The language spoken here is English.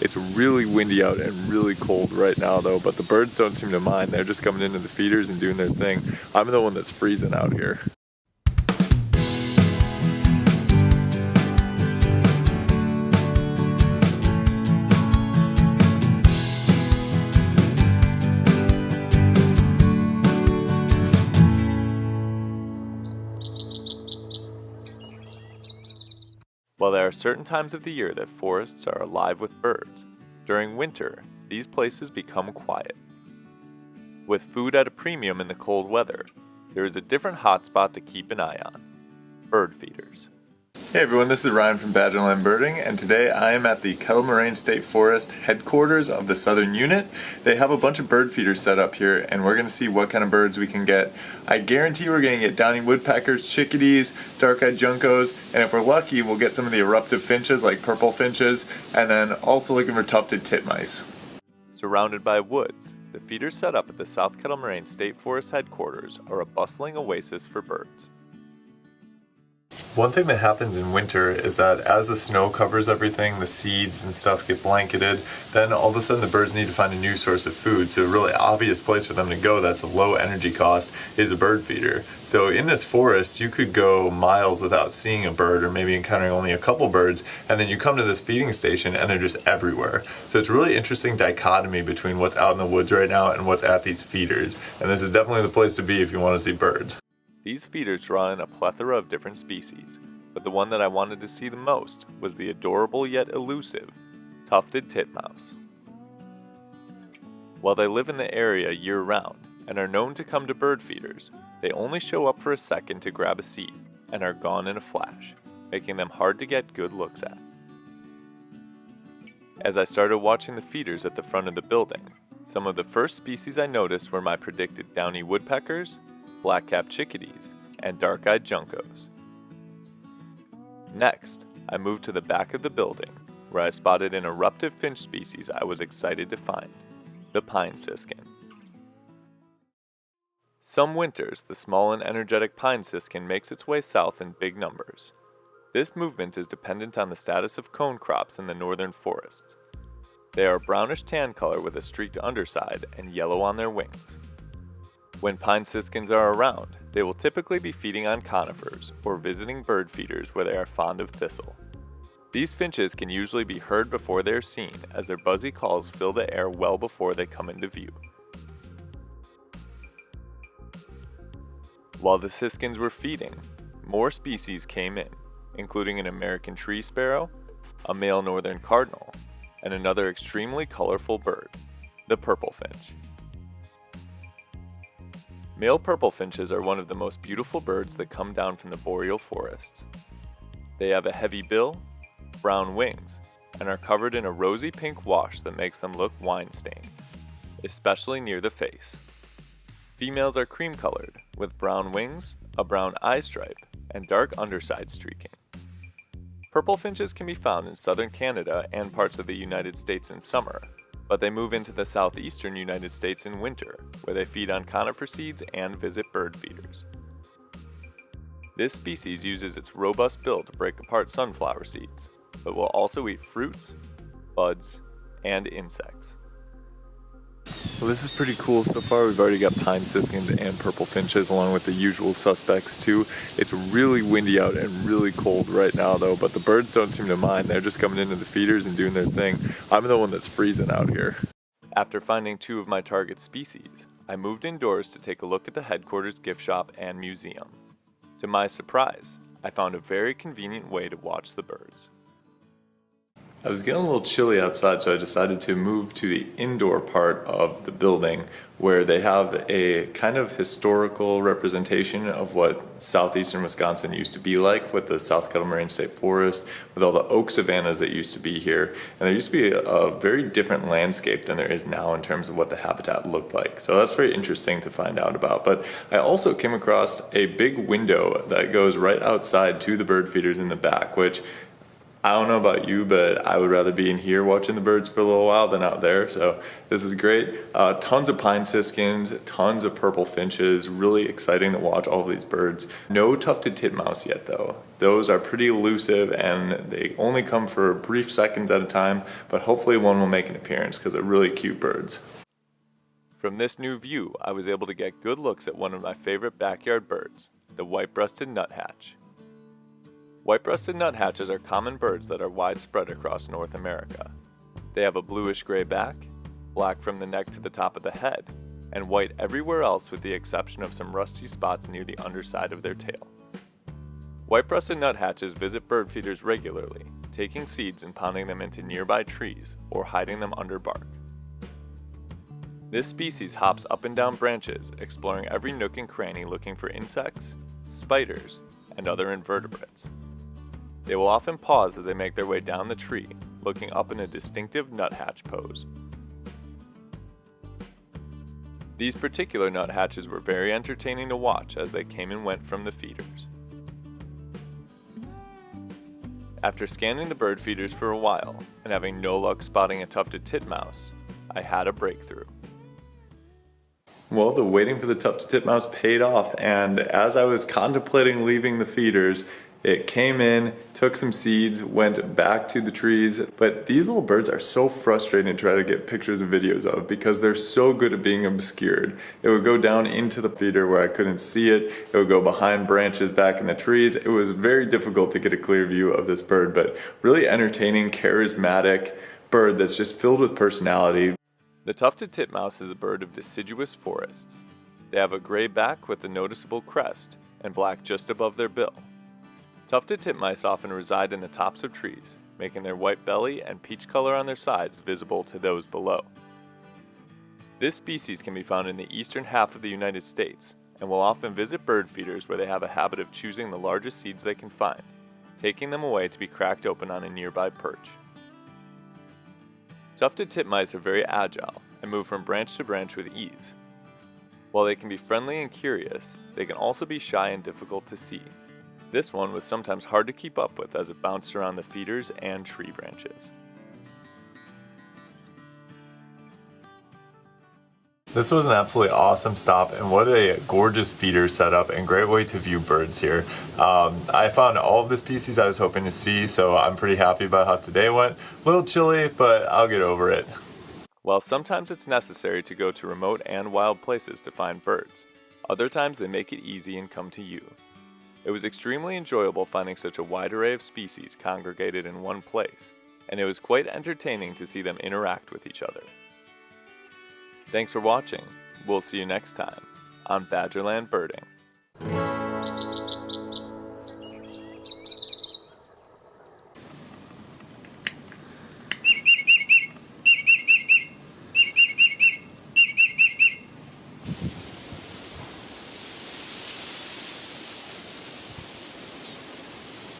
It's really windy out and really cold right now though, but the birds don't seem to mind. They're just coming into the feeders and doing their thing. I'm the one that's freezing out here. While there are certain times of the year that forests are alive with birds, during winter, these places become quiet. With food at a premium in the cold weather, there is a different hotspot to keep an eye on: bird feeders. Hey everyone, this is Ryan from Badgerland Birding, and today I am at the Kettle Moraine State Forest headquarters of the Southern Unit. They have a bunch of bird feeders set up here, and we're going to see what kind of birds we can get. I guarantee we're going to get downy woodpeckers, chickadees, dark-eyed juncos, and if we're lucky, we'll get some of the eruptive finches like purple finches, and then also looking for tufted titmice. Surrounded by woods, the feeders set up at the South Kettle Moraine State Forest headquarters are a bustling oasis for birds. One thing that happens in winter is that as the snow covers everything, the seeds and stuff get blanketed, then all of a sudden the birds need to find a new source of food. So a really obvious place for them to go that's a low energy cost is a bird feeder. So in this forest, you could go miles without seeing a bird or maybe encountering only a couple birds, and then you come to this feeding station and they're just everywhere. So it's a really interesting dichotomy between what's out in the woods right now and what's at these feeders. And this is definitely the place to be if you want to see birds. These feeders draw in a plethora of different species, but the one that I wanted to see the most was the adorable yet elusive tufted titmouse. While they live in the area year-round and are known to come to bird feeders, they only show up for a second to grab a seed and are gone in a flash, making them hard to get good looks at. As I started watching the feeders at the front of the building, some of the first species I noticed were my predicted downy woodpeckers, black-capped chickadees, and dark-eyed juncos. Next, I moved to the back of the building, where I spotted an eruptive finch species I was excited to find, the pine siskin. Some winters, the small and energetic pine siskin makes its way south in big numbers. This movement is dependent on the status of cone crops in the northern forests. They are brownish tan color with a streaked underside and yellow on their wings. When pine siskins are around, they will typically be feeding on conifers or visiting bird feeders where they are fond of thistle. These finches can usually be heard before they are seen, as their buzzy calls fill the air well before they come into view. While the siskins were feeding, more species came in, including an American tree sparrow, a male northern cardinal, and another extremely colorful bird, the purple finch. Male purple finches are one of the most beautiful birds that come down from the boreal forests. They have a heavy bill, brown wings, and are covered in a rosy pink wash that makes them look wine-stained, especially near the face. Females are cream-colored, with brown wings, a brown eye stripe, and dark underside streaking. Purple finches can be found in southern Canada and parts of the United States in summer, but they move into the southeastern United States in winter, where they feed on conifer seeds and visit bird feeders. This species uses its robust bill to break apart sunflower seeds, but will also eat fruits, buds, and insects. Well, this is pretty cool. So far we've already got pine siskins and purple finches along with the usual suspects too. It's really windy out and really cold right now though, but the birds don't seem to mind. They're just coming into the feeders and doing their thing. I'm the one that's freezing out here. After finding two of my target species, I moved indoors to take a look at the headquarters gift shop and museum. To my surprise, I found a very convenient way to watch the birds. I was getting a little chilly outside, so I decided to move to the indoor part of the building where they have a kind of historical representation of what southeastern Wisconsin used to be like with the South Kettle Moraine State Forest, with all the oak savannas that used to be here. And there used to be a very different landscape than there is now in terms of what the habitat looked like. So that's very interesting to find out about. But I also came across a big window that goes right outside to the bird feeders in the back, which I don't know about you, but I would rather be in here watching the birds for a little while than out there. So this is great. Tons of pine siskins, tons of purple finches. Really exciting to watch all of these birds. No tufted titmouse yet though. Those are pretty elusive and they only come for brief seconds at a time, but hopefully one will make an appearance because they're really cute birds. From this new view, I was able to get good looks at one of my favorite backyard birds, the white-breasted nuthatch. White-breasted nuthatches are common birds that are widespread across North America. They have a bluish-gray back, black from the neck to the top of the head, and white everywhere else with the exception of some rusty spots near the underside of their tail. White-breasted nuthatches visit bird feeders regularly, taking seeds and pounding them into nearby trees or hiding them under bark. This species hops up and down branches, exploring every nook and cranny looking for insects, spiders, and other invertebrates. They will often pause as they make their way down the tree, looking up in a distinctive nuthatch pose. These particular nuthatches were very entertaining to watch as they came and went from the feeders. After scanning the bird feeders for a while and having no luck spotting a tufted titmouse, I had a breakthrough. Well, the waiting for the tufted titmouse paid off, and as I was contemplating leaving the feeders, it came in, took some seeds, went back to the trees. But these little birds are so frustrating to try to get pictures and videos of because they're so good at being obscured. It would go down into the feeder where I couldn't see it. It would go behind branches back in the trees. It was very difficult to get a clear view of this bird, but really entertaining, charismatic bird that's just filled with personality. The tufted titmouse is a bird of deciduous forests. They have a gray back with a noticeable crest and black just above their bill. Tufted titmice often reside in the tops of trees, making their white belly and peach color on their sides visible to those below. This species can be found in the eastern half of the United States and will often visit bird feeders where they have a habit of choosing the largest seeds they can find, taking them away to be cracked open on a nearby perch. Tufted titmice are very agile and move from branch to branch with ease. While they can be friendly and curious, they can also be shy and difficult to see. This one was sometimes hard to keep up with as it bounced around the feeders and tree branches. This was an absolutely awesome stop, and what a gorgeous feeder setup and great way to view birds here. I found all of the species I was hoping to see, so I'm pretty happy about how today went. A little chilly, but I'll get over it. While sometimes it's necessary to go to remote and wild places to find birds, other times they make it easy and come to you. It was extremely enjoyable finding such a wide array of species congregated in one place, and it was quite entertaining to see them interact with each other. Thanks for watching. We'll see you next time on Badgerland Birding.